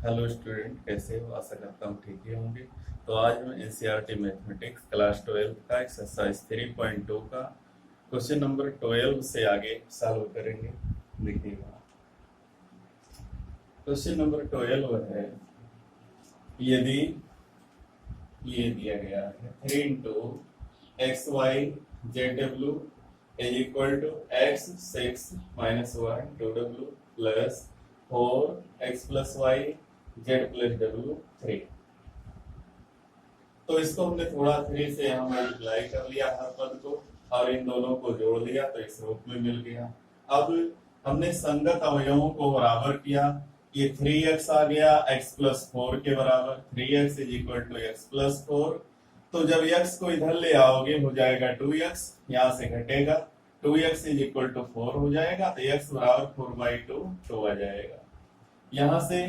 Hello student, कैसे हो? आशा करता हूँ ठीक ही होंगे। तो आज हम एनसीईआरटी मैथमेटिक्स क्लास 12 का एक्सरसाइज 3.2 का क्वेश्चन नंबर 12 से आगे सॉल्व करेंगे। देखिएगा, क्वेश्चन नंबर 12 है, यदि ये दिया गया है 3 into X Y Z W is equal to X 6 minus Y 2w plus 4x plus Y Z plus W 3। तो इसको हमने थोड़ा 3 से यहाँ मल्टीप्लाई कर लिया हर पद को और इन दोनों को जोड़ लिया तो इस रूप में मिल गया। अब हमने संगत अवयवों को बराबर किया। ये 3x आ गया x प्लस 4 के बराबर, 3x is equal to X plus 4। तो जब x को इधर ले आओगे हो जाएगा 2x, यहाँ से घटेगा 2x इज इक्वल टू 4 हो जाएगा, तो x बराबर 4/2 2 आ जाएगा। यहाँ से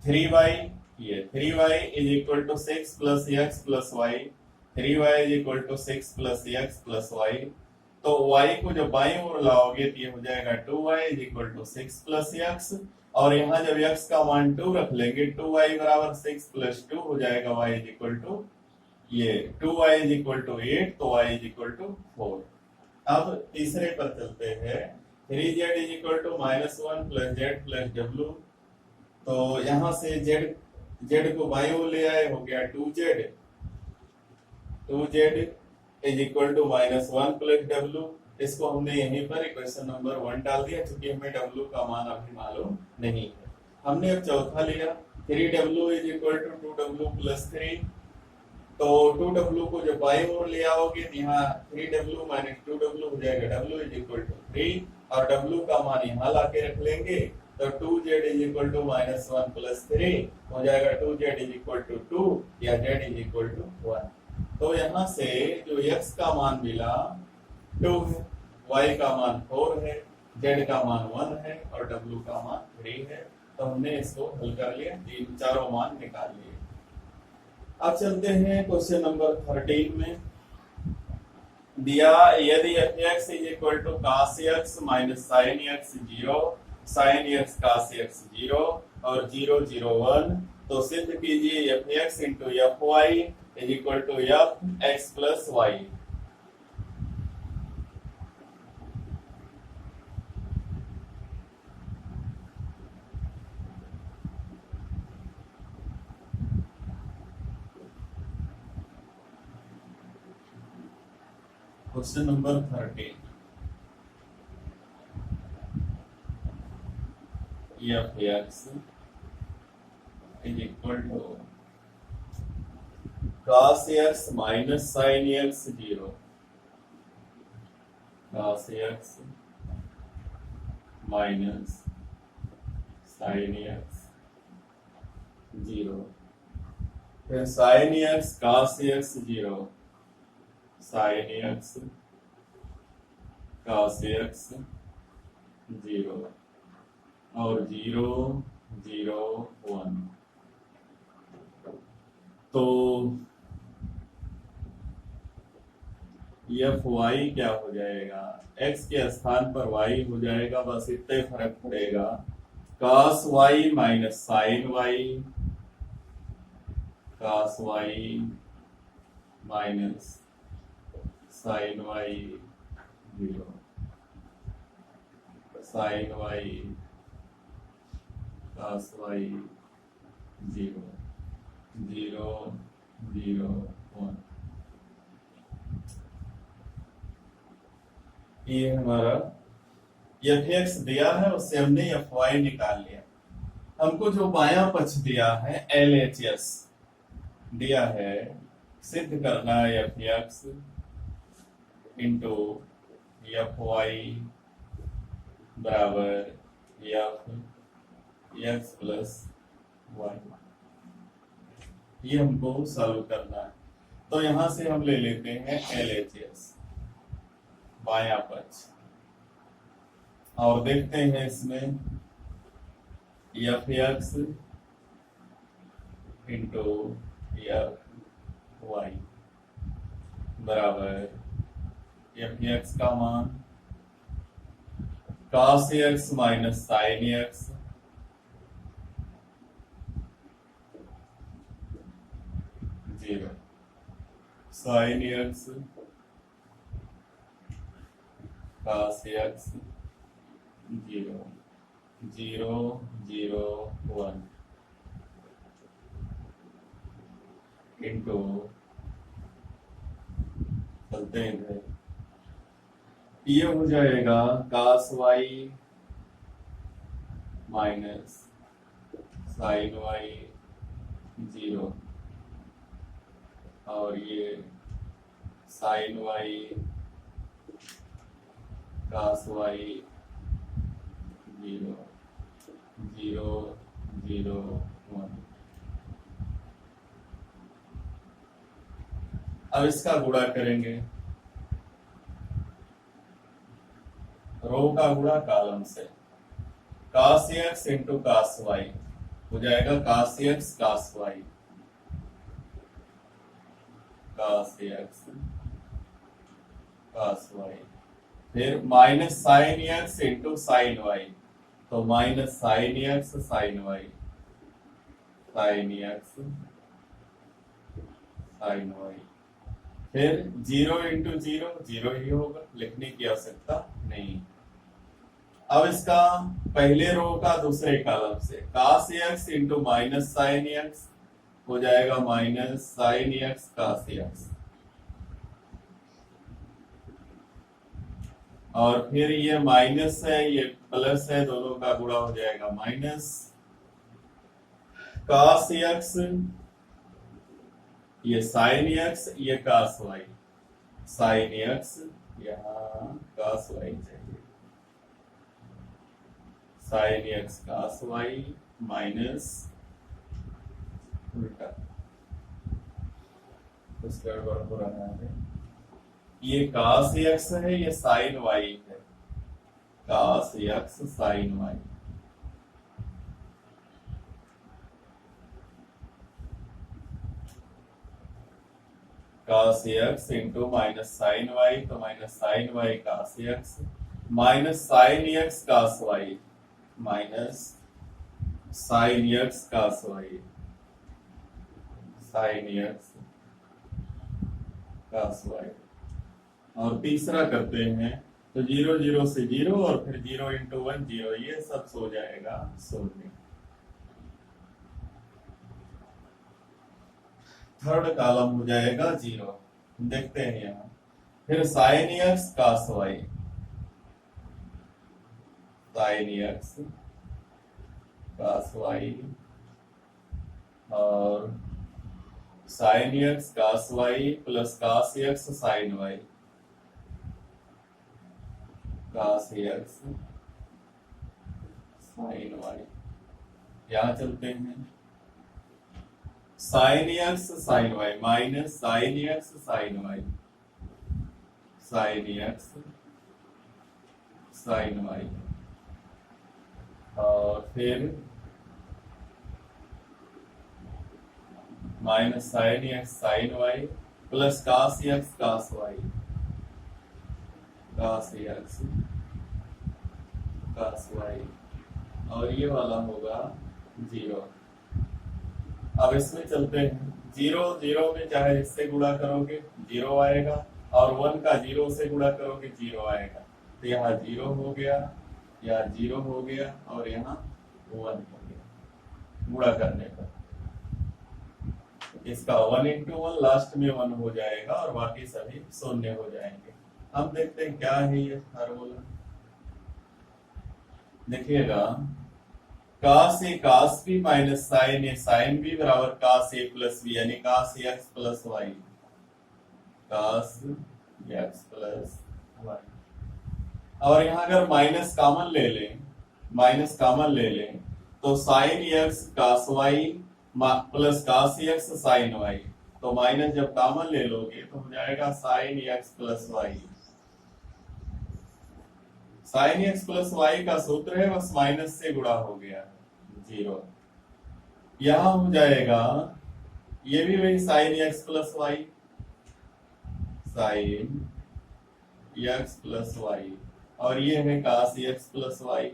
3y, ये 3y is equal to 6 plus X plus Y, 3y is equal to 6 plus X plus Y. तो y को जब बाईं ओर लाओगे तो ये हो जाएगा 2y is equal to 6 plus X, और यहाँ जब x का मान 2 रख लेंगे 2y बराबर 6 प्लस 2 हो जाएगा, y इज इक्वल टू ये 2y इज इक्वल टू 8, तो y इज इक्वल टू 4। अब तीसरे पर चलते हैं, 3z is equal to -1 plus Z plus W. तो यहां से z को बाईं ओर ले आए, हो गया 2z is equal to -1 plus W. इसको हमने यहीं पर इक्वेशन नंबर 1 डाल दिया क्योंकि हमें w का मान अभी मालूम नहीं है। हमने अब चौथा लिया, 3w is equal to 2w plus 3। तो 2w को जब बाईं ओर ले आओगे तो यहाँ 3w माइनस 2w हो जाएगा, w इज इक्वल टू 3, और w का मान यहाँ लाके रख लेंगे तो 2z is equal to -1 plus 3 हो जाएगा, 2z इज इक्वल टू 2 या z इज इक्वल टू 1। तो यहाँ से जो x का मान मिला 2 है, y का मान 4 है, z का मान 1 है और w का मान 3 है। तो हमने इसको हल कर लिया, तीन चारों मान निकाल लिए। अब चलते हैं क्वेश्चन नंबर 13 में। दिया यदि fx is equal to cos x minus sin x 0, sin x cos x 0 और 0 0 1, तो सिद्ध कीजिए fx into fy is equal to fx plus y। Question number 13, fx is equal to cos x minus sin x 0, cos x minus sin x 0, फिर sin x cos x 0, sin x cos x 0 और 0 0 1। तो fy क्या हो जाएगा, x के स्थान पर y हो जाएगा, बस इतने फर्क पड़ेगा। cos y minus sin y, cos y minus sin y 0, sin y cos y 0 0 0 1। ये हमारा fx दिया है, उससे हमने fy निकाल लिया। हमको जो बायां पक्ष दिया है LHS दिया है, सिद्ध करना है fx इंटू fy बराबर fx प्लस y। ये हमको सॉल्व करना है। तो यहां से हम ले लेते हैं LHS बायां पक्ष और देखते हैं इसमें fx इंटू fy बराबर fx का मान cos x minus sin x zero, sine X cos X zero, zero zero one into, चलते हैं इधर, ये हो जाएगा cos y minus sine y zero, और ये sine y cos y zero, zero zero one. अब इसका गुणा करेंगे, रो का गुणा कॉलम से, cos x into cos y हो जाएगा cos x cos y, cos x cos y, फिर minus sine x into sine y, तो minus sine x sine Y, sine x sine y, फिर जीरो इंटू जीरो जीरो ही होगा, लिखने की आवश्यकता नहीं। अब इसका पहले रो का दूसरे कॉलम से cos x into minus sine x हो जाएगा minus sine X cos x, और फिर ये माइनस है ये प्लस है, दोनों का गुणा हो जाएगा माइनस cos x, ये साइन एक्स ये cos y, साइन एक्स यहाँ cos y चाहिए, sign X cos y minus उल्टा, कुछ गड़बड़ हो रहा है, ये cos x है ये साइन y है, cos x sine y, cos x into minus sine y, तो minus sine y cos x, minus sine x cos y, minus sine x cos y, sine x cos y, और तीसरा करते हैं तो zero zero से zero, और फिर zero into one zero, ये सब सो जाएगा शून्य। थर्ड कॉलम हो जाएगा जीरो, देखते हैं यहाँ, फिर sine X cos y, sine X cos y, और sine X cos y plus cos x sine y, cos x sine y। यहाँ चलते हैं, sine x sine Y minus sine x sine Y, sine x sine Y, और फिर minus sine x sine Y plus cos X cos Y, cos X cos Y, और ये वाला होगा zero. अब इसमें चलते हैं, जीरो जीरो में चाहे इससे गुणा करोगे जीरो आएगा, और वन का जीरो से गुणा करोगे जीरो आएगा, तो यहाँ जीरो हो गया, यहाँ जीरो हो गया, और यहाँ वन हो गया गुणा करने पर, इसका वन इंटू वन लास्ट में वन हो जाएगा, और बाकी सभी शून्य हो जाएंगे। हम देखते हैं क्या है ये फार्मूला, देखिएगा, cos a cos b minus sine A sine B बराबर cos a प्लस बी, यानी cos x plus y, cos x plus y, और यहाँ अगर माइनस कॉमन ले लें, माइनस कॉमन ले लें तो sine x cos y plus cos x sine y, तो माइनस जब कॉमन ले लोगे तो हो जाएगा sine x plus y, sine X plus Y का सूत्र है, बस माइनस से गुणा हो गया जीरो, यहां हो जाएगा ये भी वही sine X plus Y, sine X plus Y, और ये है cos एक्स प्लस वाई,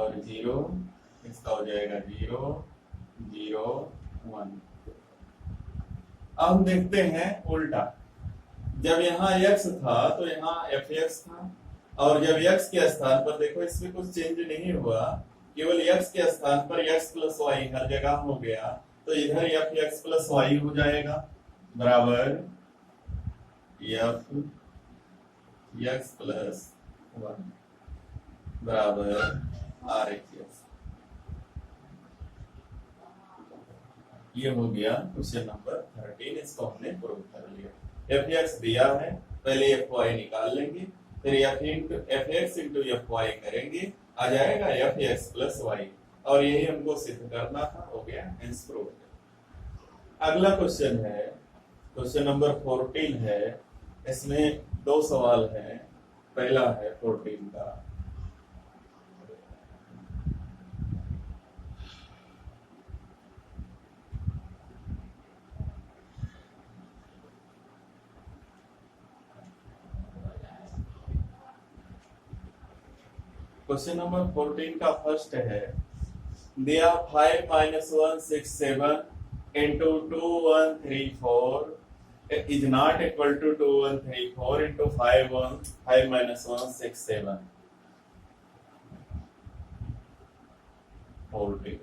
और 0, इसका हो जाएगा 0 0 1। अब हम देखते हैं उल्टा। जब यहाँ x था तो यहाँ fx था, और जब x के स्थान पर देखो इसमें कुछ चेंज नहीं हुआ, केवल x के स्थान पर x प्लस वाई हर जगह हो गया, तो इधर fx प्लस वाई हो जाएगा बराबर f x प्लस 1 बराबर RHS। ये हो गया क्वेश्चन नंबर 13, इसको हमने प्रूव कर लिया। fx दिया है, पहले fy निकाल लेंगे, फिर fx इंटू fy करेंगे, आ जाएगा fx प्लस y, और यही हमको सिद्ध करना था, हो गया हेंस प्रूव। अगला क्वेश्चन है क्वेश्चन नंबर 14 है, इसमें 2 सवाल हैं। पहला है 14 का, क्वेश्चन नंबर 14 का फर्स्ट है, दिया 5 minus 1 6 7 into 2 1 3 4 is not equal to 2 1 3 4 into 5 minus 1 6 7 14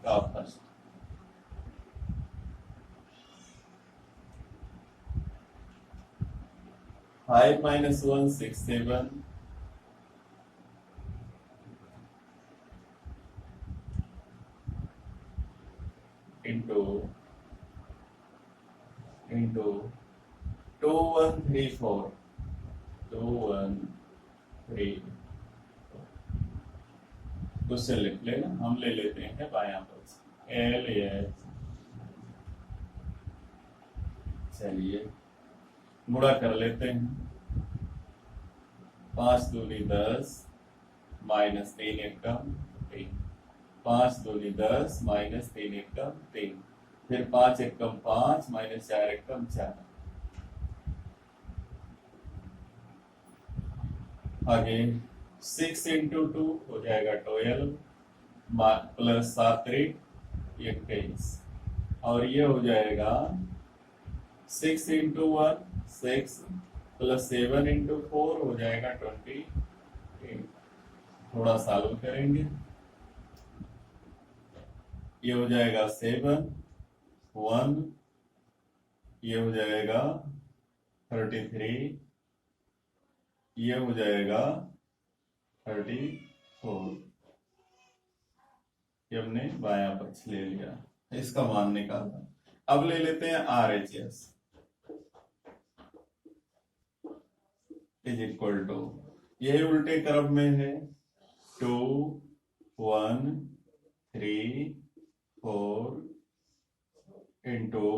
का first. Five minus 1 6 7 into 2 1 3 4 2 1 3। Question लिख लेना, हम ले लेते हैं बायां पक्ष एल एच। चलिए गुणा कर लेते हैं, 5 दूनी 10 माइनस 3 एकम 3, 5 दूनी 10 माइनस 3 एकम 3, फिर 5 एकम 5 माइनस 4 एकम 4। आगे 6 इंटू 2 हो जाएगा 12 प्लस 7 21, और ये हो जाएगा 6 इंटू 1 6 प्लस 7 इंटू 4 हो जाएगा 28। थोड़ा सॉल्व करेंगे, ये हो जाएगा 7 1, ये हो जाएगा 33, ये हो जाएगा 34। ये हमने बायां पक्ष ले लिया, इसका मान निकालना। अब ले लेते हैं RHS इज इक्वल टू, यही उल्टे क्रम में है, 2 1 3 4 इंटू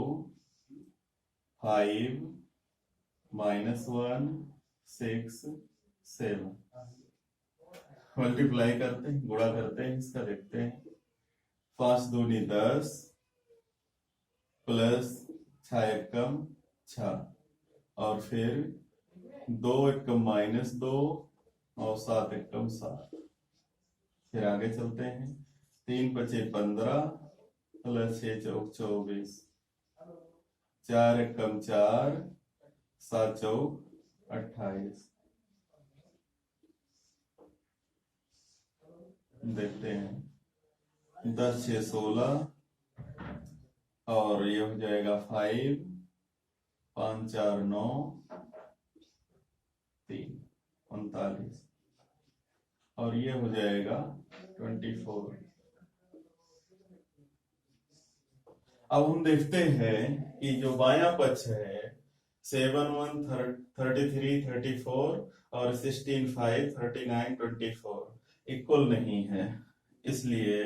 5 माइनस 1 6 7। मल्टीप्लाई करते हैं, गुणा करते हैं, इसका देखते हैं। 5 दूनी 10 प्लस 6 एकम 6, और फिर 2 एकम माइनस 2 और 7 एकम 7। फिर आगे चलते हैं, 3 बचे 15 प्लस 6 चौक 24, 4 एकम 4 7 चौक 28। देखते हैं, 10 6 16, और ये हो जाएगा 5 5 4 9 3 39, और ये हो जाएगा 24। अब हम देखते हैं कि जो बायां पक्ष है 7 1 33 34 और 16 5 39 24 इक्वल नहीं है, इसलिए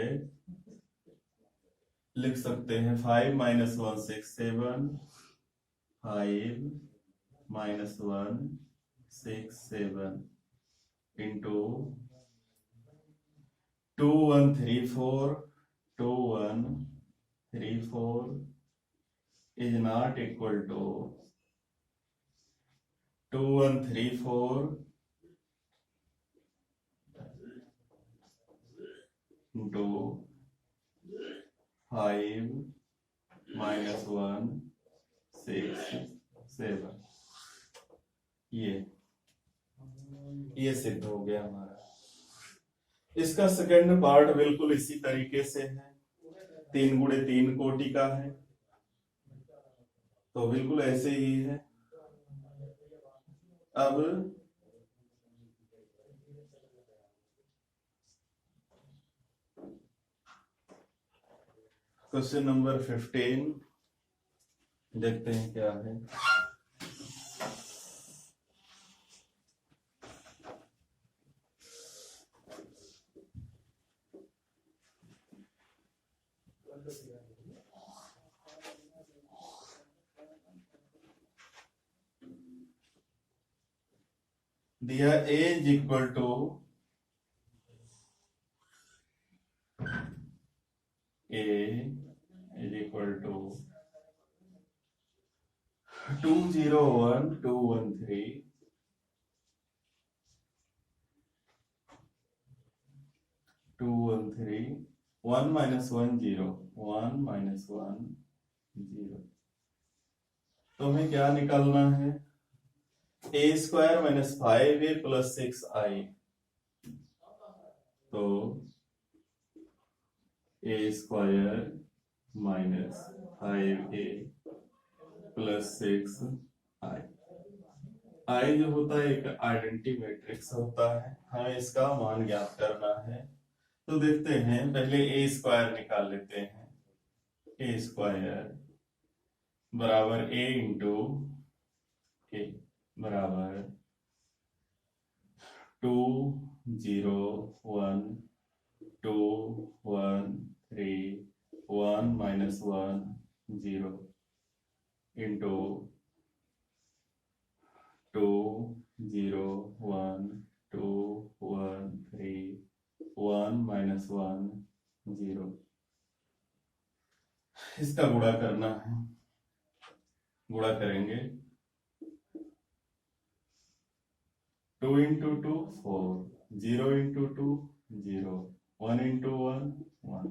लिख सकते हैं 5 minus 1 6 7 5 minus 1 6 7 into 2 1 3 4 2 1 3 4 is not equal to 2 1 3 4 into 5 minus 1 6 7, ये सिद्ध हो गया हमारा। इसका सेकंड पार्ट बिल्कुल इसी तरीके से है, 3 गुणे 3 कोटि का है, तो बिल्कुल ऐसे ही है। अब क्वेश्चन नंबर 15 देखते हैं क्या है। दिया a is equal to a is equal to 2 0 1 2 1 3 2 1 3 1 minus 1 0 1 minus 1 0। तो हमें क्या निकालना है? a square minus 5a plus 6i। तो a square minus 5a plus 6i। i जो होता है एक आइडेंटिटी मैट्रिक्स होता है, हमें इसका मान ज्ञात करना है। तो देखते हैं, पहले a स्क्वायर निकाल लेते हैं। a स्क्वायर बराबर a इंटू a बराबर 2 0 1 2 1 3 1 minus 1 0 इंटू 2 0 1 2 1 3 1 minus 1 0। इसका गुणा करना है, गुणा करेंगे। 2 इंटू 2 4 0 इंटू 2 0 1 इंटू 1 1।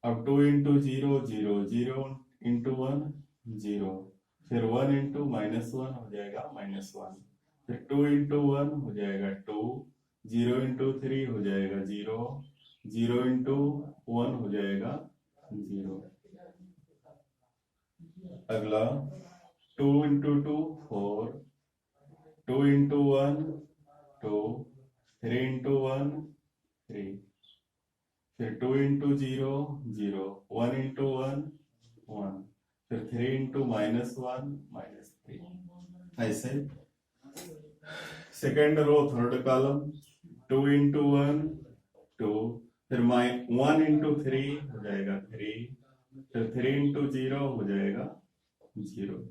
अब 2 इंटू 0 0 0 इंटू 1 0, फिर 1 इंटू माइनस 1 हो जाएगा -1, फिर 2 इंटू 1 हो जाएगा 2, 0 इंटू 3 हो जाएगा 0, 0 इंटू 1 हो जाएगा 0। अगला 2 इंटू 2 4, 2 इंटू 1 2, 3 इंटू 1 3, फिर 2 इंटू 0 0, 1 इंटू 1 1, फिर 3 इंटू -1 -3। ऐसे second row third column 2 into 1 2, फिर 1 इंटू 3 हो जाएगा 3, फिर 3 इंटू 0 हो जाएगा 0।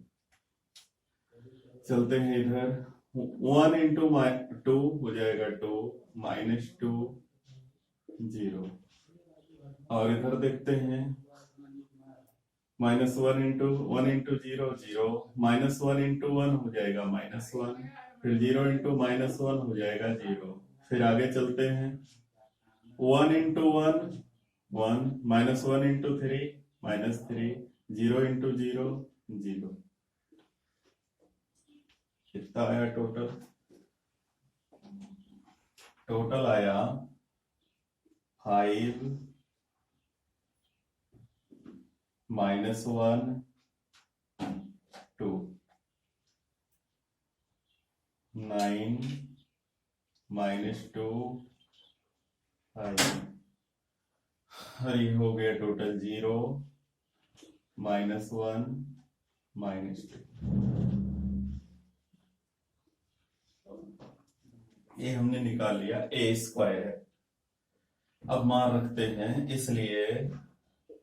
चलते हैं इधर, 1 इंटू 2 हो जाएगा 2, -2 0। और इधर देखते हैं, -1 इंटू 1 इंटू 0 0, -1 इंटू 1 हो जाएगा -1, फिर 0 इंटू -1 हो जाएगा 0। फिर आगे चलते हैं, 1 इंटू 1 1, -1 इंटू 3 -3, 0 इंटू 0 0। कितना आया टोटल? टोटल आया 5 -1 2 9 -2 5, और ये हो गया टोटल 0 -1 -2। ये हमने निकाल लिया a स्क्वायर। अब मान रखते हैं, इसलिए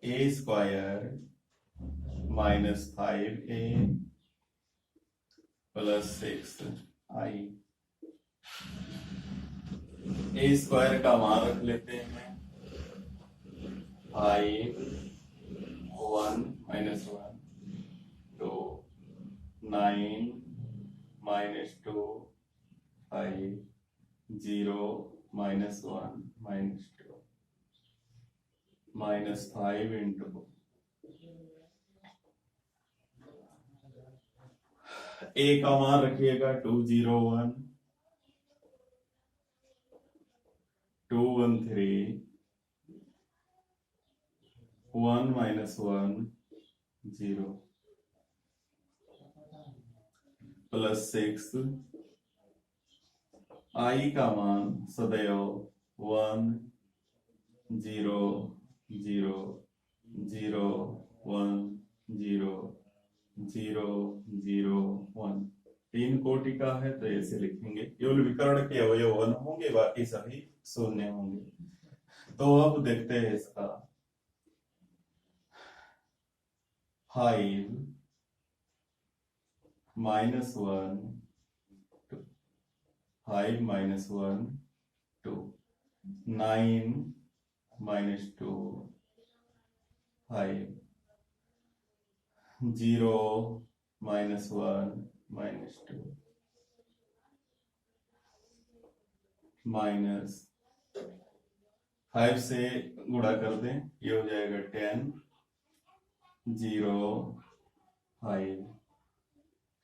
a square -5a plus 6i। a square का मान रख लेते हैं 5 1 -1 2 9 -2 5 0 -1 -2 -5 इंटू ए का मान रखिएगा 201 213 1 -1 0 +6 आई का मान सदैव 1 0 0 0 1 0 0 0 1 तीन कोटि का है तो ऐसे लिखेंगे। केवल विकर्ण के अवयव 1 होंगे, बाकी सभी शून्य होंगे। तो अब देखते हैं इसका 5 -1 2 5 -1 2 9 -2 5 0 -1 -2 -5 से गुणा कर दें, ये हो जाएगा 10 0 5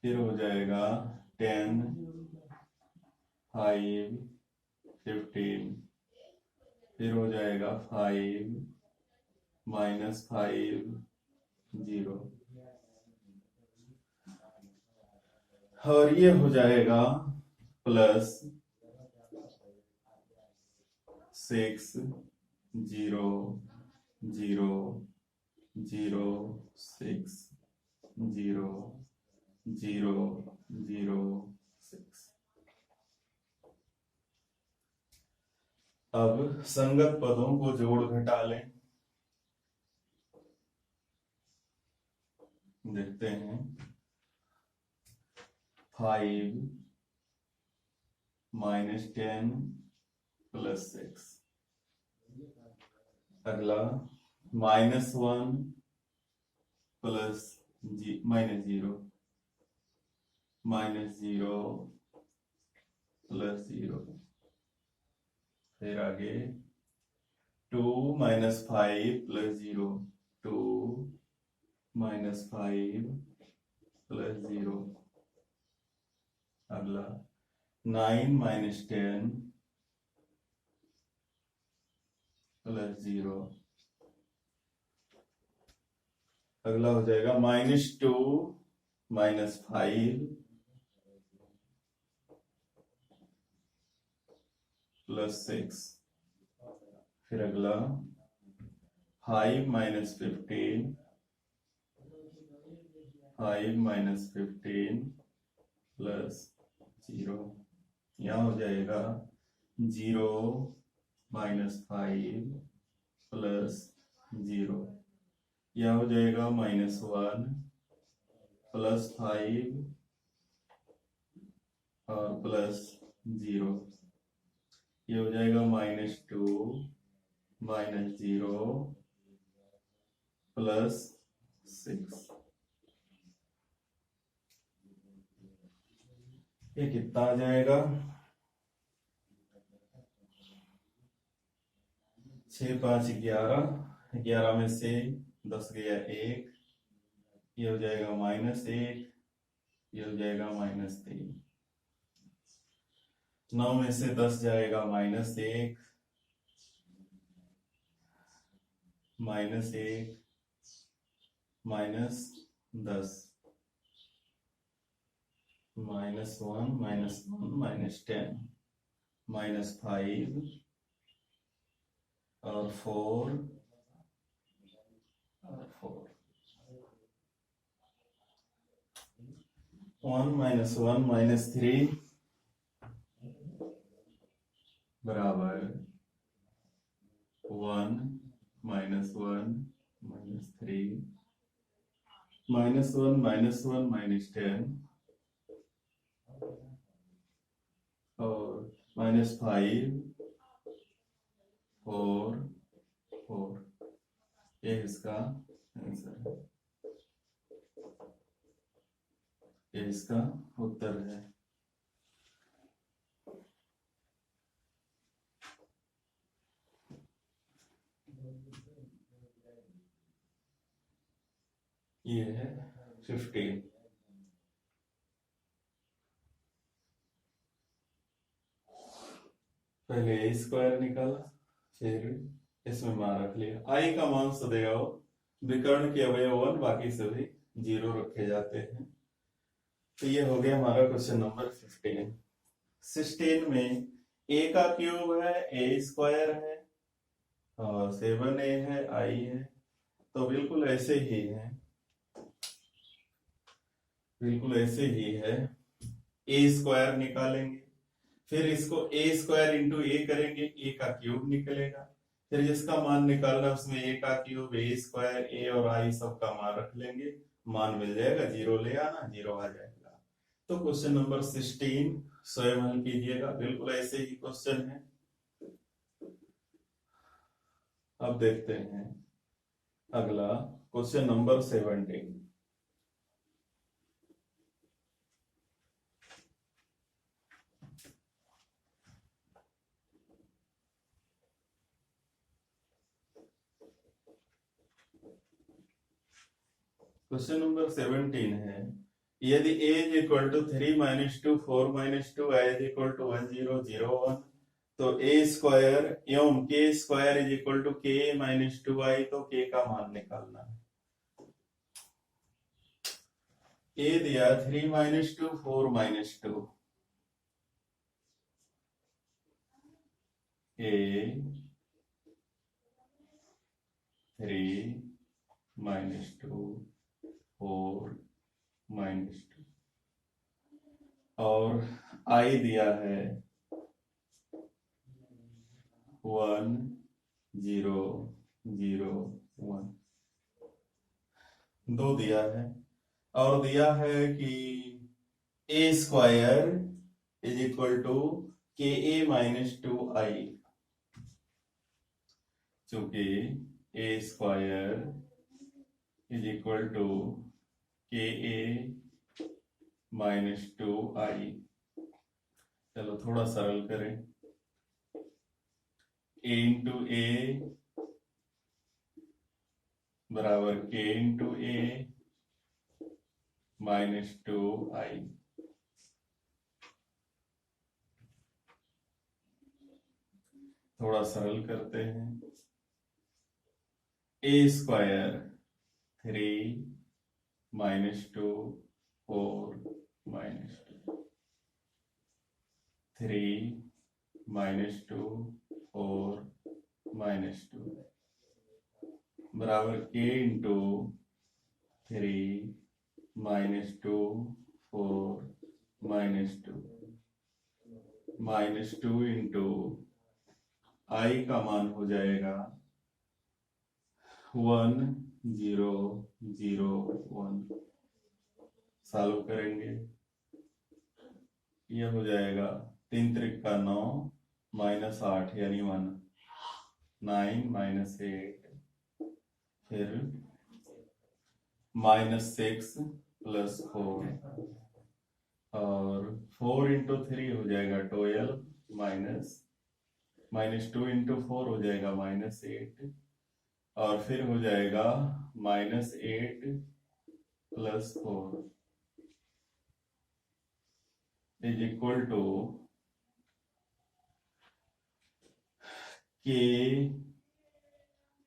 फिर हो जाएगा 10 5 15 फिर हो जाएगा 5 -5 0 और ये हो जाएगा +6 0 0 0 6 0 0 0 6। अब संगत पदों को जोड़ घटा लें। देखते हैं 5 -10 +6 अगला -1 प्लस -0 -0 +0 फिर आगे 2 -5 +0 2 -5 +0 अगला 9 -10 +0 अगला हो जाएगा -2 -5 +6 फिर अगला 5 -15 5 -15 +0 यहाँ हो जाएगा 0 -5 +0 यह हो जाएगा -1 +5 और +0 ये हो जाएगा -2 -0 +6 ये कितना आ जाएगा 6 5 11 11 में से 10 गया 1 ये हो जाएगा -1 ये हो जाएगा -3 9 में से 10 जाएगा -1 -1 -10 -1 -1 -10 -5 और 4 और 4 1 -1 -3 बराबर 1 -1 -3 -1 -1 -10 और -5 4 4 ये इसका आंसर है, ये इसका उत्तर है। ये है 15। पहले ए स्क्वायर निकाला, फिर इसमें मान रख लिया। आई का मान सदैव विकर्ण के अवयव 1, बाकी सभी 0 रखे जाते हैं। तो ये हो गया हमारा क्वेश्चन नंबर 15। 16 में ए का क्यूब है, ए स्क्वायर है और 7a है, आई है। तो बिल्कुल ऐसे ही है, बिल्कुल ऐसे ही है। ए स्क्वायर निकालेंगे, फिर इसको ए स्क्वायर इंटू ए करेंगे, ए का क्यूब निकलेगा। फिर जिसका मान निकालना उसमें ए का क्यूब, ए स्क्वायर, ए और आई सब का मान रख लेंगे, मान मिल जाएगा। 0 ले आना, 0 आ जाएगा। तो क्वेश्चन नंबर 16 स्वयं हल कीजिएगा, बिल्कुल ऐसे ही क्वेश्चन है। अब देखते हैं अगला क्वेश्चन नंबर 17। क्वेश्चन नंबर 17 है, यदि a is equal to 3 minus 2 4 minus 2 i is equal to 1 0 0 1, तो a स्क्वायर एवं k square is equal to k minus 2i, तो k का मान निकालना है। a दिया 3 minus 2 4 minus 2, a 3 minus 2 4 minus 2, और आई दिया है 1 0 0 1, 2 दिया है। और दिया है कि ए स्क्वायर इज इक्वल टू के ए माइनस 2i, चूंकि ए स्क्वायर इज इक्वल टू के ए माइनस 2i। चलो थोड़ा सरल करें, a इंटू ए बराबर k इंटू ए माइनस 2i। थोड़ा सरल करते हैं, A square 3 minus 2 4 minus 2, 3 minus 2 4 minus 2 बराबर k into 3 minus 2 4 minus 2 minus 2 into I का मान हो जाएगा 1 0 0 1। सॉल्व करेंगे, यह हो जाएगा 3 त्रिक का 9 माइनस 8 यानी 1, 9 माइनस 8, फिर माइनस 6 प्लस 4, और 4 इंटू 3 हो जाएगा 12, माइनस 2 इंटू 4 हो जाएगा माइनस 8, और फिर हो जाएगा minus 8 plus 4 is equal to K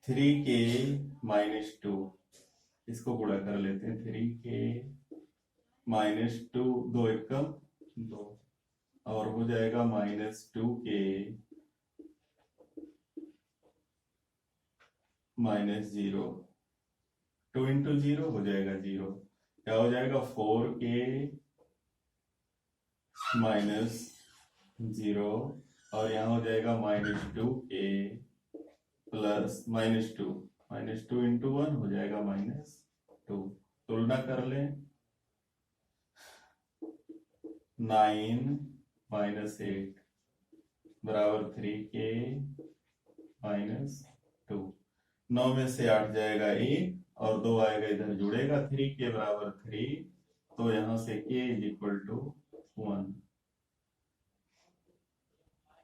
3k minus 2। इसको गुणा कर लेते हैं, 3k माइनस 2, 2 एकम 2, और हो जाएगा माइनस 2k माइनस 0। 2 इंटू 0 हो जाएगा 0, क्या हो जाएगा 4k माइनस 0, और यहाँ हो जाएगा minus 2k plus minus 2 into 1 हो जाएगा माइनस 2। तुलना कर लें, 9 माइनस 8 बराबर 3k माइनस 2। 9 में से 8 जाएगा 1 और 2 आएगा इधर जुड़ेगा, 3k बराबर 3, तो यहां से k इज इक्वल टू 1।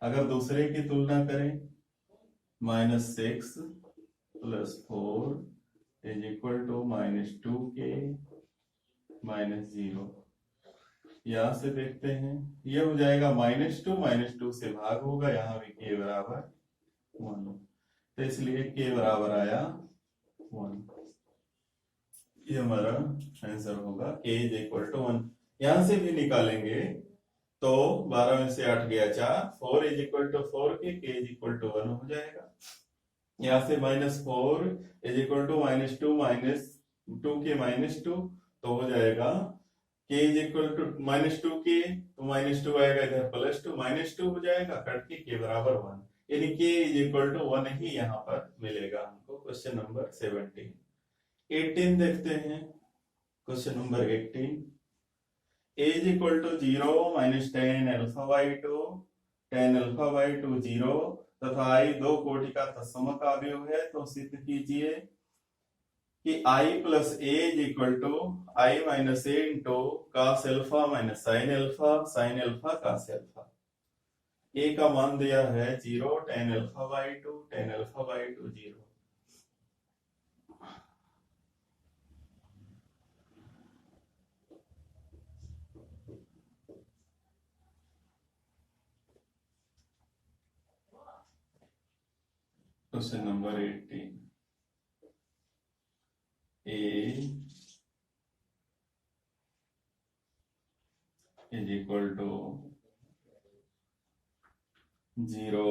अगर दूसरे की तुलना करें, minus 6 plus 4 is equal to -2k -0। यहां से देखते हैं, ये हो जाएगा -2 से भाग होगा, यहाँ भी k बराबर 1, तो इसलिए k बराबर आया 1। ये हमारा आंसर होगा, k इज इक्वल टू 1। यहां से भी निकालेंगे तो 12 में से 8 गया 4, 4 is equal to 4k, k is equal to 1 हो जाएगा। यहाँ से -4 इज इक्वल टू -2 -2k तो हो जाएगा k is equal to -2k, तो -2 आएगा इधर +2, -2 हो जाएगा, कट के k बराबर 1, यानी k इज इक्वल टू 1 ही यहाँ पर मिलेगा हमको। Question number 17। 18 देखते हैं। Question number 18, a is equal to 0 -tan α/2 tan α/2 0 तथा i दो कोटि का तत्समक अवयव है, तो सिद्ध कीजिए कि i plus a is equal to i minus a into cos alpha minus sin alpha cos alpha. a का मान दिया है 0, tan α/2 0। Question number 18, a is equal to 0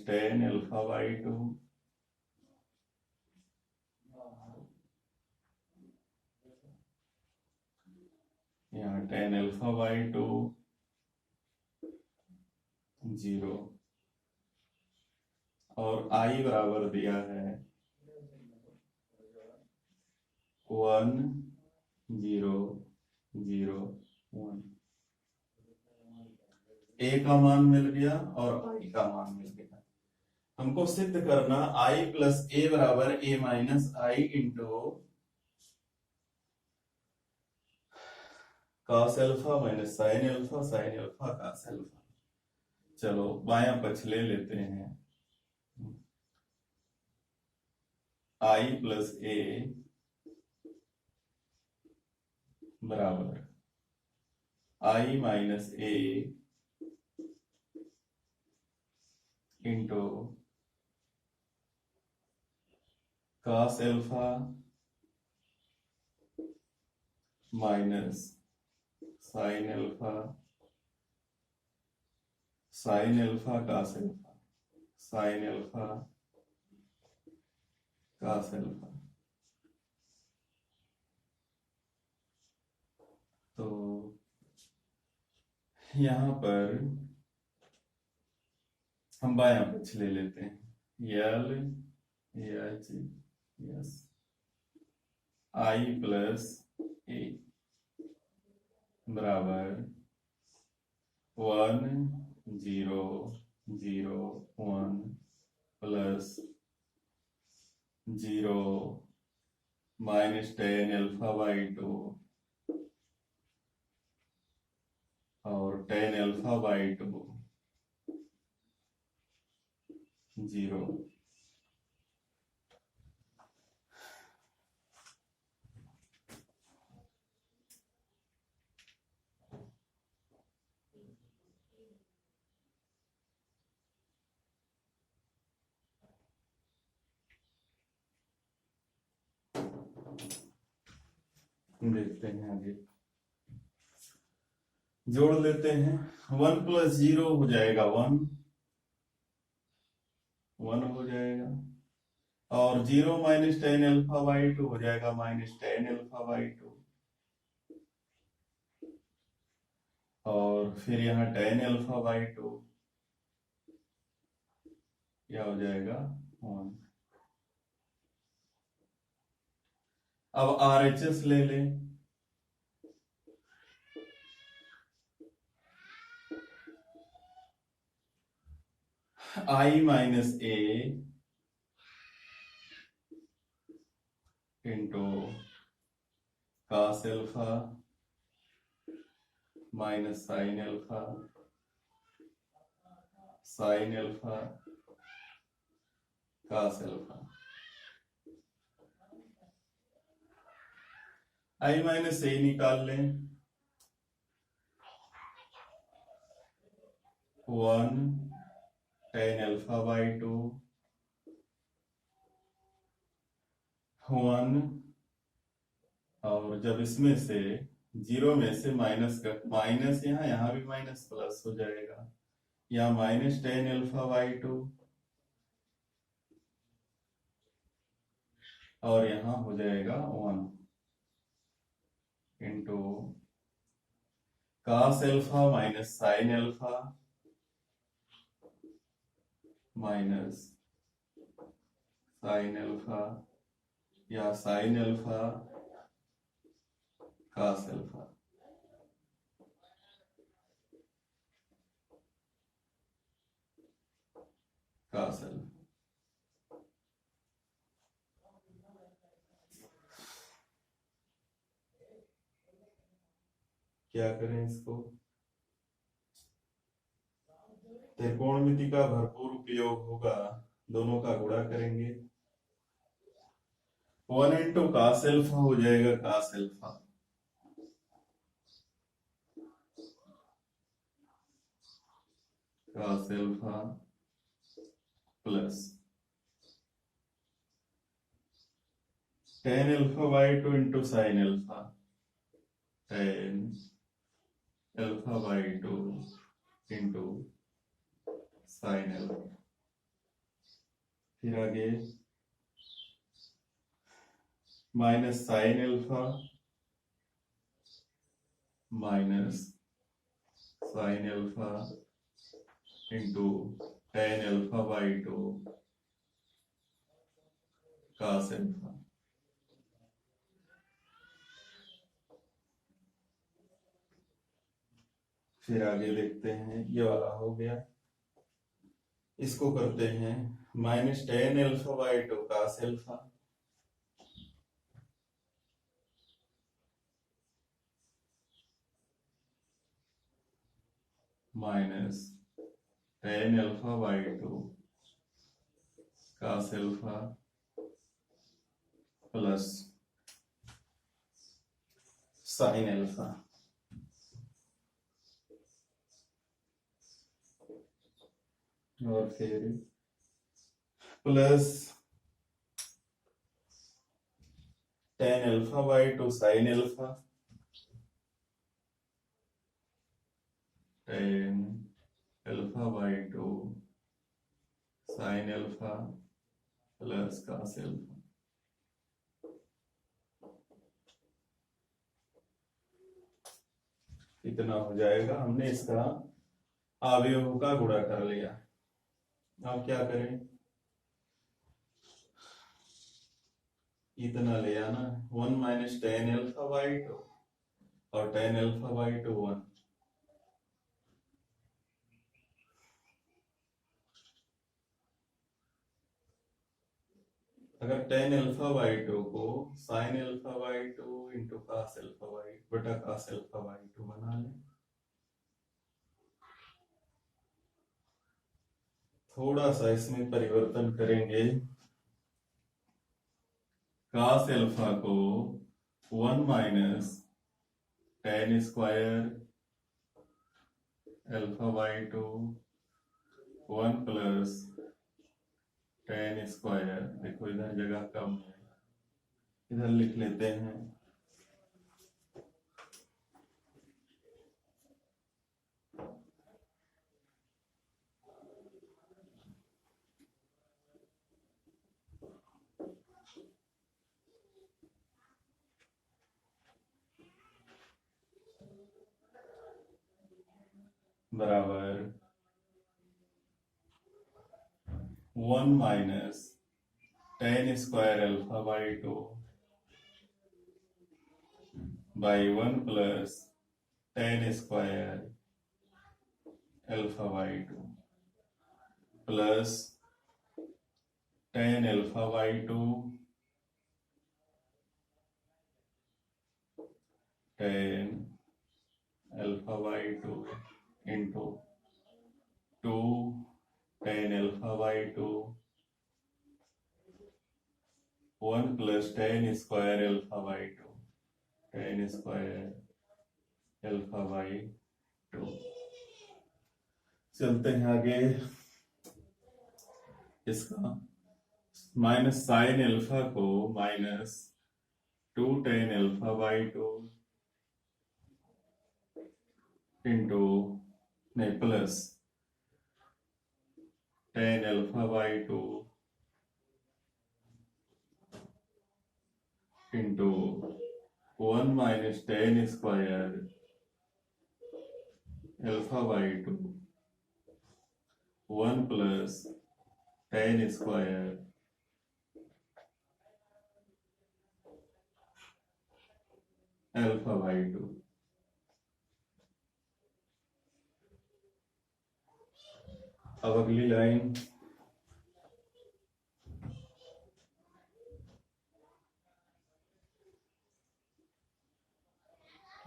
-tan α/2 यहाँ tan α/2 0 और i बराबर दिया है 1 0 0 1। a का मान मिल गया और i का मान मिल गया। हमको सिद्ध करना i प्लस a बराबर a minus i into cos alpha minus sin alpha cos alpha. चलो बायां पक्ष ले लेते हैं। i प्लस a बराबर i minus a into cos alpha minus sin alpha cos alpha sin alpha cos alpha. तो यहां पर हम बायां पक्ष ले लेते हैं। L H S i plus a बराबर 1 0 0 1 प्लस 0 -tan α/2 और tan α/2 0। देखते हैं आगे, जोड़ लेते हैं। 1 प्लस 0 हो जाएगा 1 हो जाएगा, और 0 -tan α/2 हो जाएगा -tan α/2, और फिर यहाँ tan α/2 क्या हो जाएगा 1। अब RHS ले लें। i minus a into cos alpha minus sin alpha cos alpha. I minus A निकाल लें, 1 tan अल्फा बाई 2 1, और जब इसमें से 0 में से माइनस माइनस यहाँ भी माइनस प्लस हो जाएगा, यहाँ माइनस tan अल्फा बाई 2 और यहाँ हो जाएगा 1 into cos alpha minus sine alpha minus sine alpha या sine alpha cos alpha. cos alpha क्या करें इसको, त्रिकोणमिति का भरपूर उपयोग होगा, दोनों का गुणा करेंगे, 1 इंटू cos अल्फा हो जाएगा cos alpha cos alpha plus tan alpha by 2 into sine alpha tan alpha by 2 into sine alpha. फिर आगे minus sine alpha minus sine alpha into tan alpha by 2 cos alpha. फिर आगे देखते हैं, ये वाला हो गया, इसको करते हैं minus tan alpha by 2 cos alpha minus tan alpha by 2 cos alpha plus sine alpha. और फिर plus tan alpha by 2 sine alpha tan alpha by 2 sine alpha plus cos alpha. इतना हो जाएगा, हमने इसका अवयवों का गुणा कर लिया। अब क्या करें, इतना ले आना, 1 माइनस tan अल्फा बाई 2 और tan अल्फा बाई 2 1। अगर tan अल्फा बाई 2 को sine alpha by 2 into cos alpha by बटा cos अल्फा बाई 2 बना लें, थोड़ा सा इसमें परिवर्तन करेंगे, cos अल्फा को 1 minus tan square alpha by 2 1 plus tan square, देखो इधर जगह कम है, इधर लिख लेते हैं बराबर 1 minus tan square alpha by 2 by 1 plus tan square alpha by 2 plus tan alpha by 2 tan alpha by 2 into 2 tan alpha by 2 1 plus tan square alpha by 2 tan square alpha by 2। चलते हैं आगे। इसका minus sine alpha को minus 2 tan alpha by 2 into नहीं plus tan alpha by 2 into 1 minus tan square alpha by 2 1 plus tan square alpha by 2। अब अगली line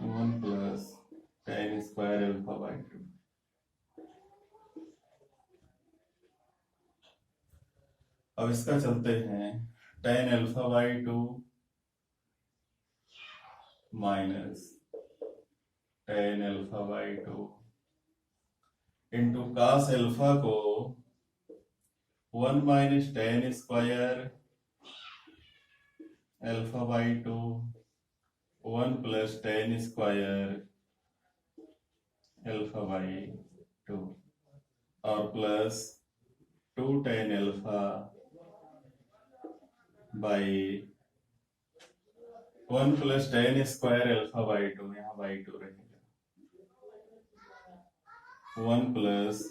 one plus tan square alpha by 2। अब इसका चलते हैं tan alpha by 2 minus tan alpha by 2 into cos alpha को 1 minus tan square alpha by 2 1 plus tan square alpha by 2 और plus 2 tan alpha by 1 plus tan square alpha by 2, यहाँ by 2 रहेगा 1 plus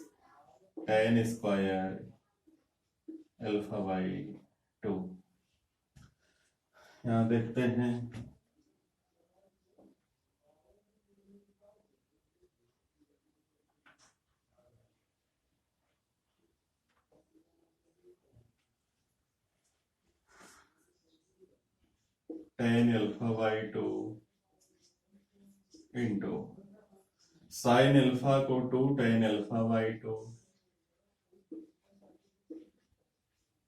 tan square alpha by 2। यहाँ देखते हैं tan alpha by 2 into sine alpha को 2 tan alpha by 2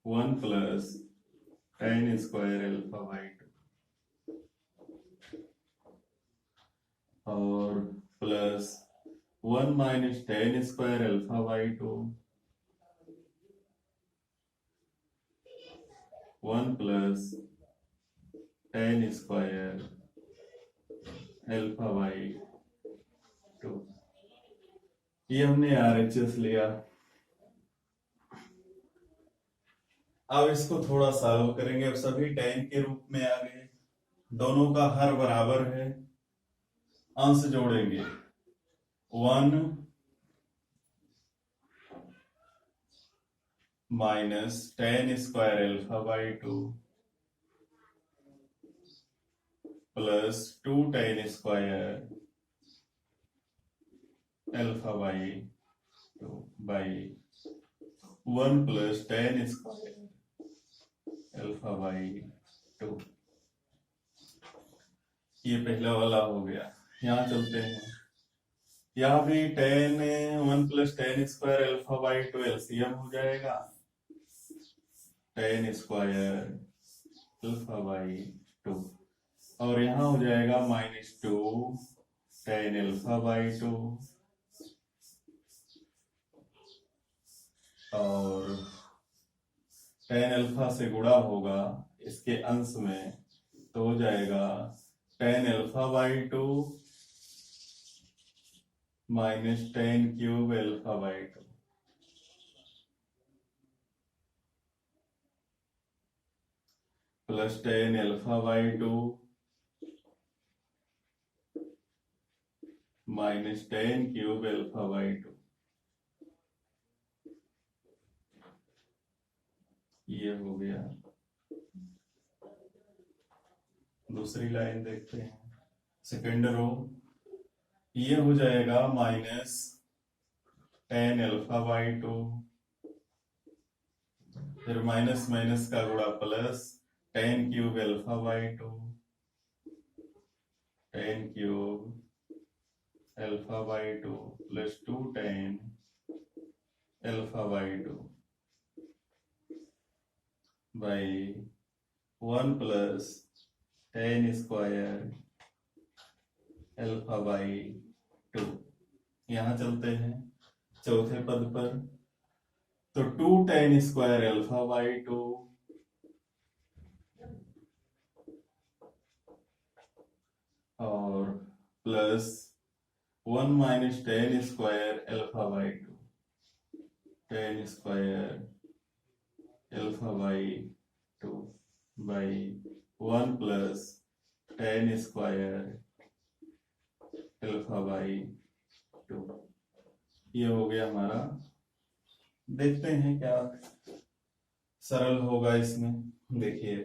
1 plus tan square alpha by 2 और plus 1 minus tan square alpha by 2 1 plus tan square alpha by 2। ये हमने RHS लिया। अब इसको थोड़ा सॉल्व करेंगे। अब सभी टेन के रूप में आ गए, दोनों का हर बराबर है, अंश जोड़ेंगे 1 minus tan square alpha by 2 plus 2 tan square alpha by 2 by 1 plus tan square alpha by 2। ये पहला वाला हो गया। यहाँ चलते हैं, यहाँ भी ten 1 plus tan square alpha by 2 LCM हो जाएगा, टेन स्क्वायर अल्फा बाई 2 और यहाँ हो जाएगा माइनस 2 टेन अल्फा बाई 2 और टेन अल्फा से गुणा होगा इसके अंश में तो हो जाएगा ten alpha by 2 minus ten cube alpha by 2 plus tan alpha by 2 minus ten cube alpha by 2। ये हो गया। दूसरी लाइन देखते हैं, सेकेंड रो, ये हो जाएगा माइनस टेन अल्फा बाई 2 फिर माइनस माइनस का गुणा plus ten cube alpha by 2 ten cube alpha by 2 plus 2 tan alpha by 2 by 1 plus tan square alpha by 2। यहां चलते हैं चौथे पद पर, तो 2 tan स्क्वायर अल्फा बाई 2 और plus 1 minus tan square alpha by 2, tan square alpha by 2 by 1 plus tan square alpha by 2। ये हो गया हमारा। देखते हैं क्या सरल होगा इसमें। देखिए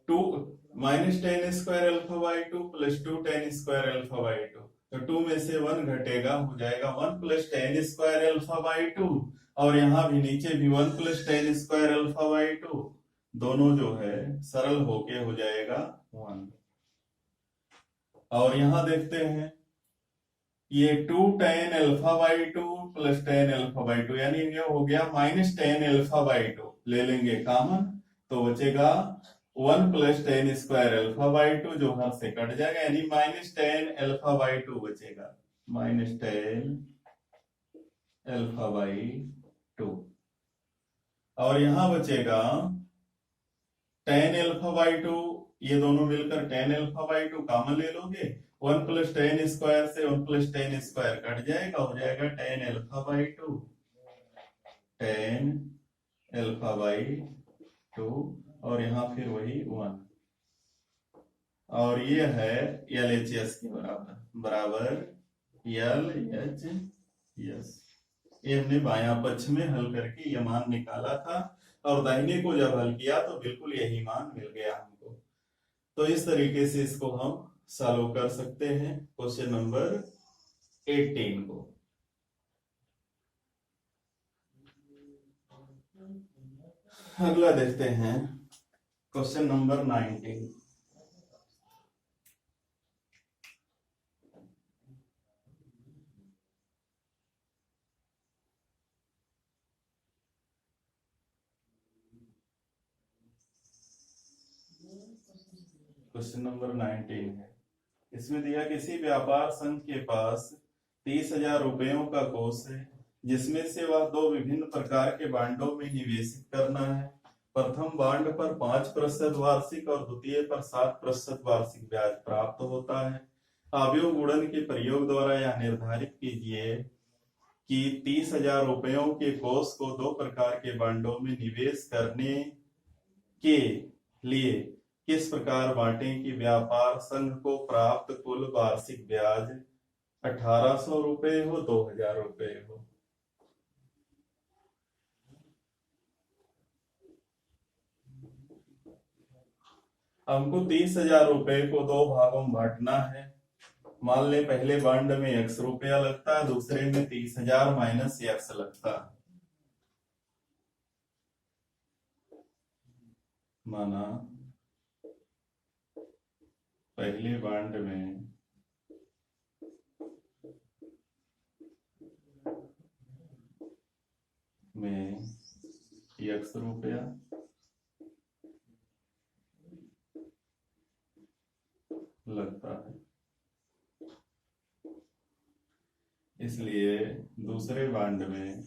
2 minus tan square alpha by 2 plus 2 tan square alpha by 2, तो 2 में से 1 घटेगा, हो जाएगा 1 plus tan square alpha by 2, और यहां भी नीचे भी 1 plus tan square alpha by 2, दोनों जो है सरल होके हो जाएगा 1। और यहां देखते हैं ये 2 tan alpha by 2 plus tan alpha by 2, यानी ये हो गया माइनस tan अल्फा बाई 2, ले लेंगे कॉमन तो बचेगा 1 plus tan square alpha by 2, जो हर से कट जाएगा, यानी माइनस tan अल्फा बाई 2 बचेगा, माइनस tan अल्फा बाई 2। और यहां बचेगा tan अल्फा बाई 2, ये दोनों मिलकर tan अल्फा बाई 2 कॉमन ले लोगे, 1 प्लस tan स्क्वायर से 1 प्लस tan स्क्वायर कट जाएगा, हो जाएगा tan alpha by 2, tan alpha by 2, और यहां फिर वही 1, और ये है LHS के बराबर, बराबर LHS। ये हमने बायां पक्ष में हल करके ये मान निकाला था, और दाहिने को जब हल किया तो बिल्कुल यही मान मिल गया हमको। तो इस तरीके से इसको हम सॉल्व कर सकते हैं क्वेश्चन नंबर 18 को। अगला देखते हैं क्वेश्चन नंबर 19। क्वेश्चन नंबर 19 है। इसमें दिया किसी व्यापार संघ के पास 30,000 रुपयों का कोष है, जिसमें से वह 2 विभिन्न प्रकार के बांडों में निवेशित करना है। प्रथम बांड पर 5% वार्षिक और द्वितीय पर 7% वार्षिक ब्याज प्राप्त होता है। अवयव गुणन के प्रयोग द्वारा यह निर्धारित कीजिए कि 30,000 रुपयों के कोष को 2 प्रकार के बांडों में निवेश करने के लिए किस प्रकार बांटें कि व्यापार संघ को प्राप्त कुल वार्षिक ब्याज 1,800 रुपए हो, 2,000 रुपए हो। हमको 30,000 रुपए को 2 भागों में बांटना है। मान ले पहले बांड में x रुपया लगता है, दूसरे में 30,000 माइनस x लगता है। माना पहले बांड में x रुपया लगता है, इसलिए दूसरे बांड में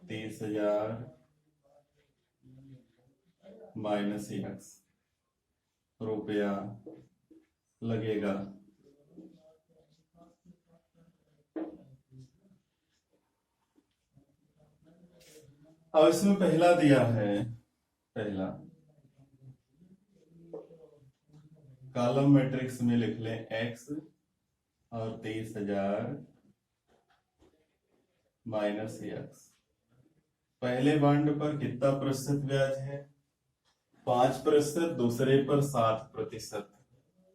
30,000 माइनस x रुपया लगेगा। अब इसमें पहला दिया है, पहला कॉलम मैट्रिक्स में लिख लें x और 30,000 माइनस x। पहले बांड पर कितना प्रतिशत ब्याज है? 5%, दूसरे पर 7%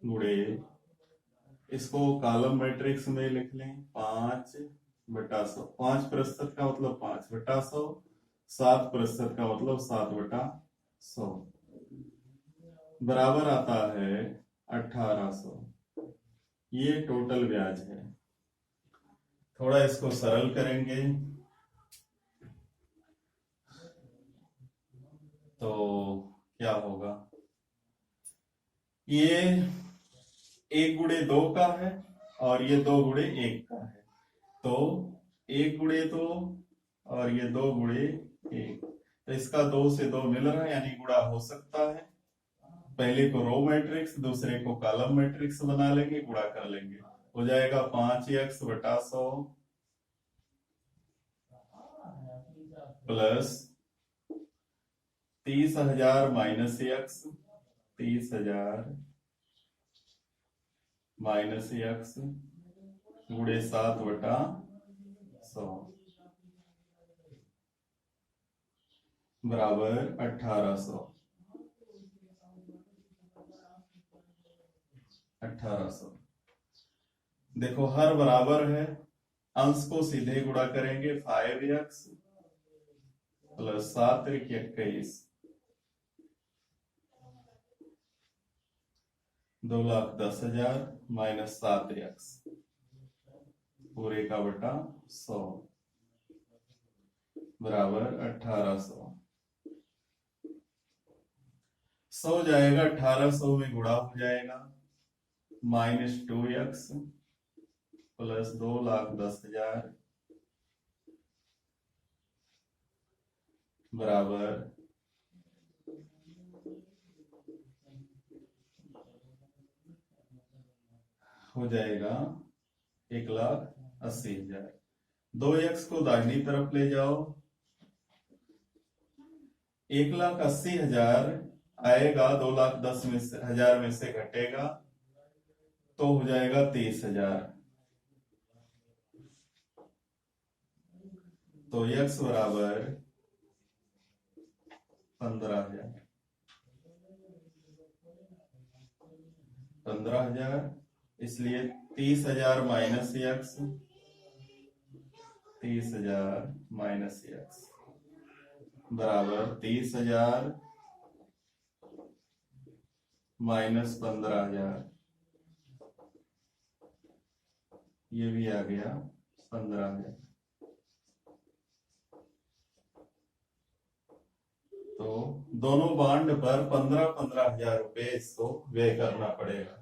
गुणे, इसको कॉलम मैट्रिक्स में लिख लें 5/100। 5% का मतलब 5/100, 7% का मतलब 7/100, बराबर आता है 1,800। ये टोटल ब्याज है। थोड़ा इसको सरल करेंगे तो क्या होगा, ये 1 गुणे 2 का है और ये 2 गुणे 1 का है, तो 1 गुणे 2 और ये 2 गुणे 1, तो इसका 2 से 2 मिल रहा है यानी गुणा हो सकता है। पहले को रो मैट्रिक्स दूसरे को कॉलम मैट्रिक्स बना लेंगे, गुणा कर लेंगे, हो जाएगा 5x/100 plus 30,000 minus x, 30,000 minus x गुणे 7/100 बराबर 1800। 1800 देखो हर बराबर है, अंश को सीधे गुणा करेंगे, 5x प्लस 7×21 2,10,000 माइनस 7x पूरे का बटा 100 बराबर 1800। 100 जाएगा 1800 में गुणा हो जाएगा, -2x प्लस 2,10,000 बराबर हो जाएगा 1,80,000। 2x को दाहिनी तरफ ले जाओ, 1,80,000 आएगा, 2,10,000 में से घटेगा तो हो जाएगा 30,000, तो x बराबर 15,000। 15,000 इसलिए 30,000 माइनस x, 30,000 माइनस x बराबर 30,000 माइनस 15,000, ये भी आ गया 15,000। तो दोनों बॉन्ड पर 15,000 रुपए इसको व्यय करना पड़ेगा,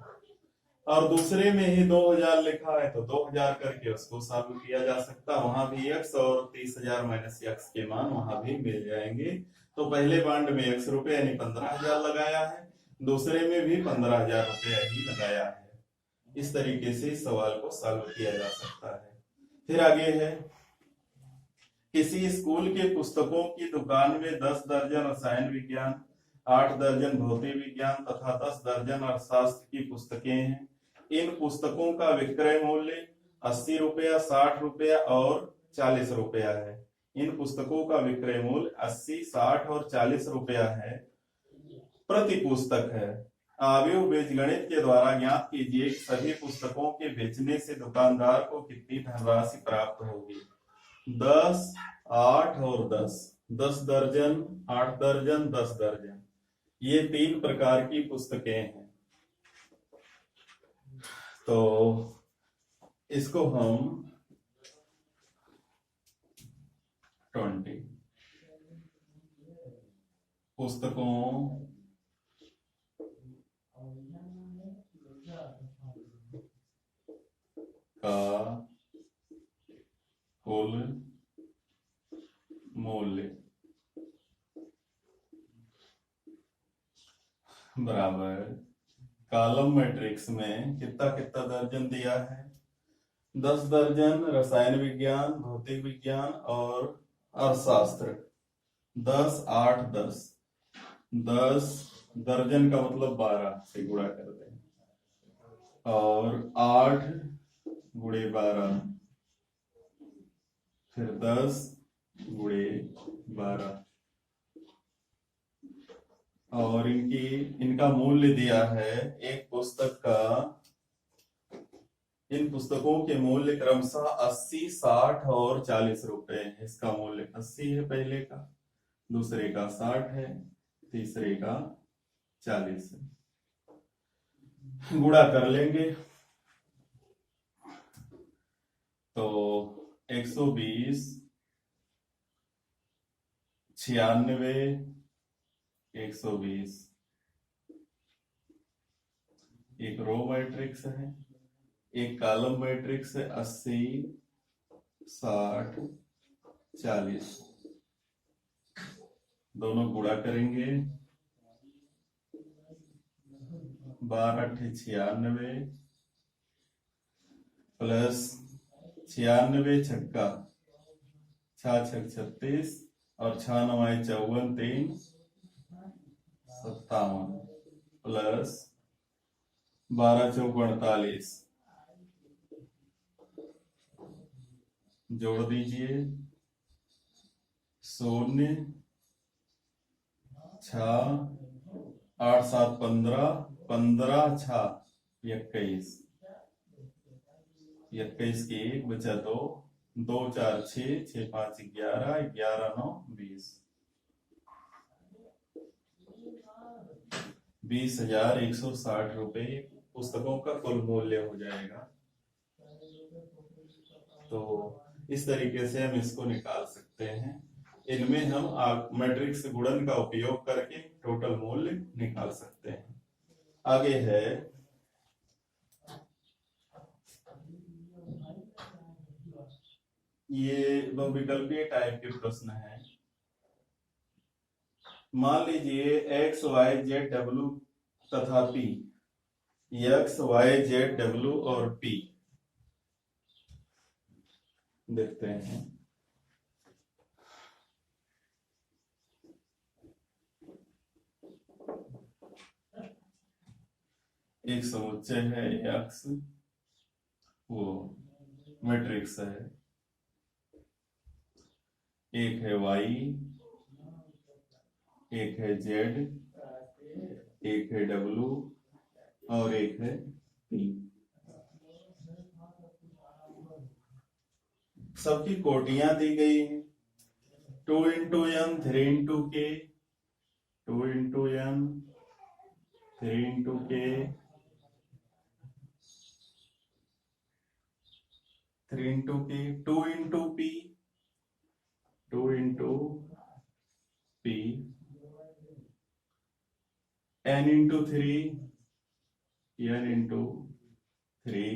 और दूसरे में ही 2,000 लिखा है तो 2,000 करके उसको सॉल्व किया जा सकता, वहां भी x और 30,000 माइनस x के मान वहां भी मिल जाएंगे। तो पहले बॉन्ड में x रुपए यानी 15,000 लगाया है, दूसरे में भी 15,000 रुपया ही लगाया है। इस तरीके से इस सवाल को सॉल्व किया जा सकता है। फिर आगे है, किसी स्कूल के पुस्तकों की दुकान में 10 दर्जन रसायन विज्ञान, 8 दर्जन भौतिक विज्ञान तथा 10 दर्जन अर्थशास्त्र की पुस्तकें हैं। इन पुस्तकों का विक्रय मूल्य 80 रुपया, 60 रुपया और 40 रुपया है। इन पुस्तकों का विक्रय मूल्य 80, 60 और 40 रुपया है, प्रति पुस्तक है। आव्यूह बीजगणित के द्वारा ज्ञात कीजिए कि सभी पुस्तकों के बेचने से दुकानदार को कितनी धनराशि प्राप्त होगी। 10, 8 और 10, 10 दर्जन, 8 दर्जन, 10 दर्जन, ये 3 प्रकार की पुस्तकें हैं। तो इसको हम 20 पुस्तकों का कुल मूल्य बराबर, कॉलम मैट्रिक्स में कितना कितना दर्जन दिया है, 10 दर्जन रसायन विज्ञान, भौतिक विज्ञान और अर्थशास्त्र, 10, 8, 10, 10 दर्जन का मतलब 12 से गुणा कर दें, और 8 गुणे 12 फिर 10 गुणे 12, और इनका मूल्य दिया है एक पुस्तक का। इन पुस्तकों के मूल्य क्रमशः 80, 60 और 40 रुपए है। इसका मूल्य 80 है पहले का, दूसरे का 60 है, तीसरे का 40 है। गुणा कर लेंगे तो 120, 96, 120। एक रो मैट्रिक्स है, एक कॉलम मैट्रिक्स है, 80 60 40। दोनों गुणा करेंगे, 12 96 प्लस 96 छक्का 6 6 36 और 6 9 54 3 57 प्लस 12 चौक 48। जोड़ दीजिए, 0 6 8 7 15 15 6 21। 21 की 1 बचा 2 2 4 6 6 5 11 11 9 20। 20,160 रुपए पुस्तकों का कुल मूल्य हो जाएगा। तो इस तरीके से हम इसको निकाल सकते हैं। इनमें हम मैट्रिक्स गुणन का उपयोग करके टोटल मूल्य निकाल सकते हैं। आगे है ये बहुविकल्पीय टाइप के प्रश्न है। मान लीजिए x y z w तथा p, x y z w और p देखते हैं। एक समुच्चय है x, वो मैट्रिक्स है, एक है y, एक है z, एक है w और एक है p। सबकी कोटियां दी गई हैं, 2 into n 3 into k, 2 into n 3 into k, 3 into k, 2 into p, 2 into p, n into 3, n into 3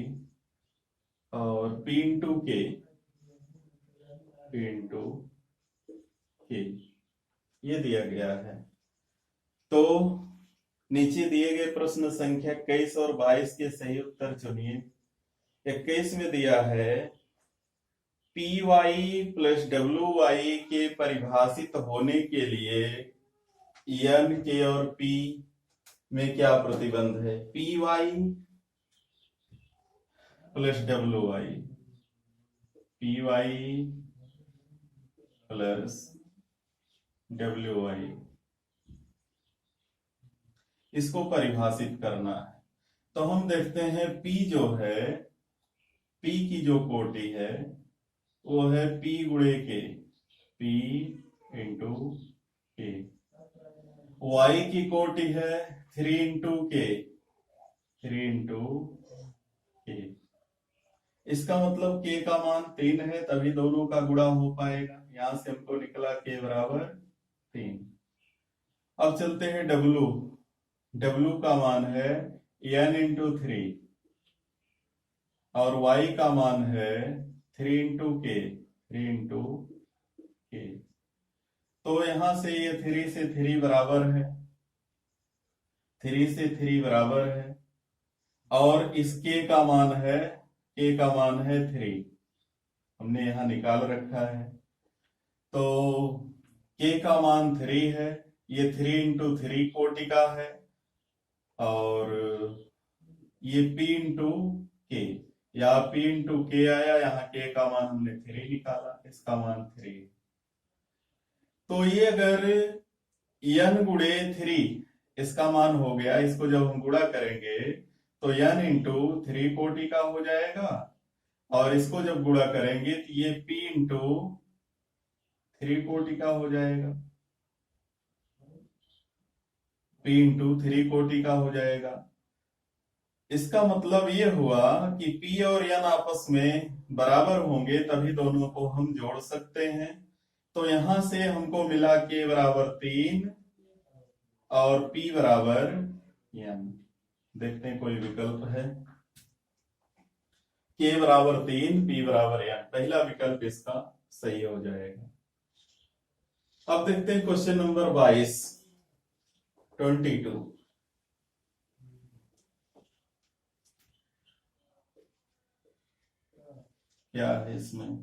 और p into k, p into k, ये दिया गया है। तो नीचे दिए गए प्रश्न संख्या 21 और 22 के सही उत्तर चुनिए। 21 में दिया है py प्लस wy के परिभाषित होने के लिए n k और p में क्या प्रतिबंध है। py plus wy, py plus wy, इसको परिभाषित करना है। तो हम देखते हैं p जो है, p की जो कोटि है वो है p गुणे के, p इंटू के। y की कोटि है 3 इंटू के, 3 इंटू के। इसका मतलब k का मान 3 है, तभी दोनों का गुणा हो पाएगा। यहां से हमको निकला k बराबर 3। अब चलते हैं w। w का मान है n इंटू 3 और y का मान है 3 इंटू के, 3 इंटू के। तो यहां से ये 3 से 3 बराबर है, 3 से 3 बराबर है और इस k का मान है, k का मान है 3, हमने यहां निकाल रखा है। तो k का मान 3 है, ये 3 इंटू 3 कोटि का है और ये p इंटू के, या p इंटू के आया, यहाँ k का मान हमने 3 निकाला, इसका मान 3। तो ये अगर n गुणे 3 इसका मान हो गया, इसको जब हम गुणा करेंगे तो n इंटू 3 कोटि का हो जाएगा और इसको जब गुणा करेंगे तो ये p इंटू 3 कोटि का हो जाएगा, p इंटू 3 कोटि का हो जाएगा। इसका मतलब ये हुआ कि p और n आपस में बराबर होंगे तभी दोनों को हम जोड़ सकते हैं। तो यहां से हमको मिला k बराबर 3 और P बराबर n। देखते हैं कोई विकल्प है। K बराबर 3, P बराबर n, पहला विकल्प इसका सही हो जाएगा। अब देखते हैं क्वेश्चन नंबर 22। क्या है इसमें?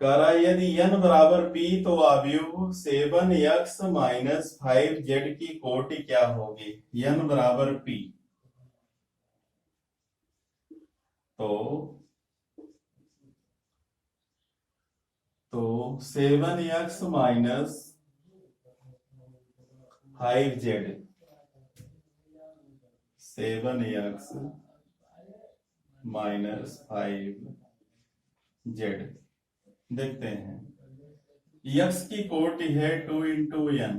कह रहा है यदि n बराबर p तो अवयव 7x माइनस 5z की कोटि क्या होगी? n बराबर p तो 7x minus 5z, 7x minus 5z। देखते हैं, x की कोटि है 2 इंटू n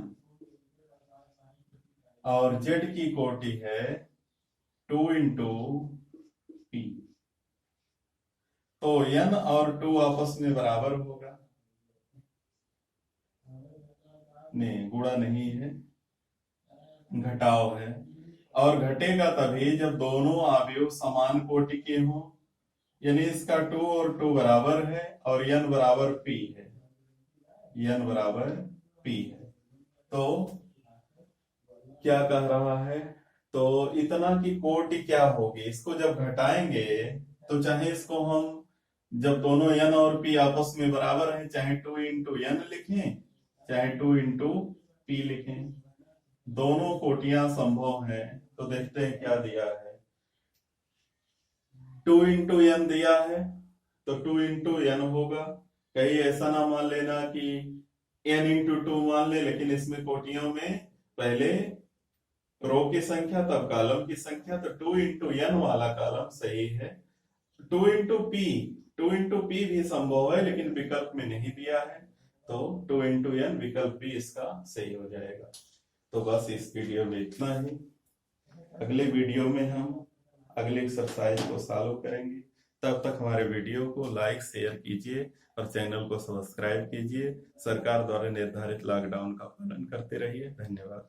और z की कोटि है 2 इंटू p। तो n और 2 आपस में बराबर होगा? नहीं, गुणा नहीं है, घटाव है। और घटेगा तभी जब दोनों अवयव समान कोटि के हों, यानी इसका 2 और 2 बराबर है और n बराबर p है, n बराबर p है। तो क्या कह रहा है? तो इतना की कोटि क्या होगी? इसको जब घटाएंगे तो चाहे इसको हम जब दोनों n और p आपस में बराबर है, चाहे 2 इंटू n लिखें चाहे 2 इंटू p लिखें, दोनों कोटियां संभव हैं। तो देखते हैं क्या दिया है। 2 इंटू n दिया है तो 2 इंटू n होगा। कहीं ऐसा ना मान लेना कि n इंटू 2 मान ले, लेकिन इसमें कोटियों में पहले रो की संख्या तब कॉलम की संख्या, तो 2 इंटू n वाला कॉलम सही है। 2 इंटू पी भी संभव है लेकिन विकल्प में नहीं दिया है, तो 2 इंटू n विकल्प भी इसका सही हो जाएगा। तो बस इस वीडियो में इतना ही। अगले वीडियो में हम अगले एक्सरसाइज को सॉल्व करेंगे। तब तक हमारे वीडियो को लाइक शेयर कीजिए और चैनल को सब्सक्राइब कीजिए। सरकार द्वारा निर्धारित लॉकडाउन का पालन करते रहिए। धन्यवाद।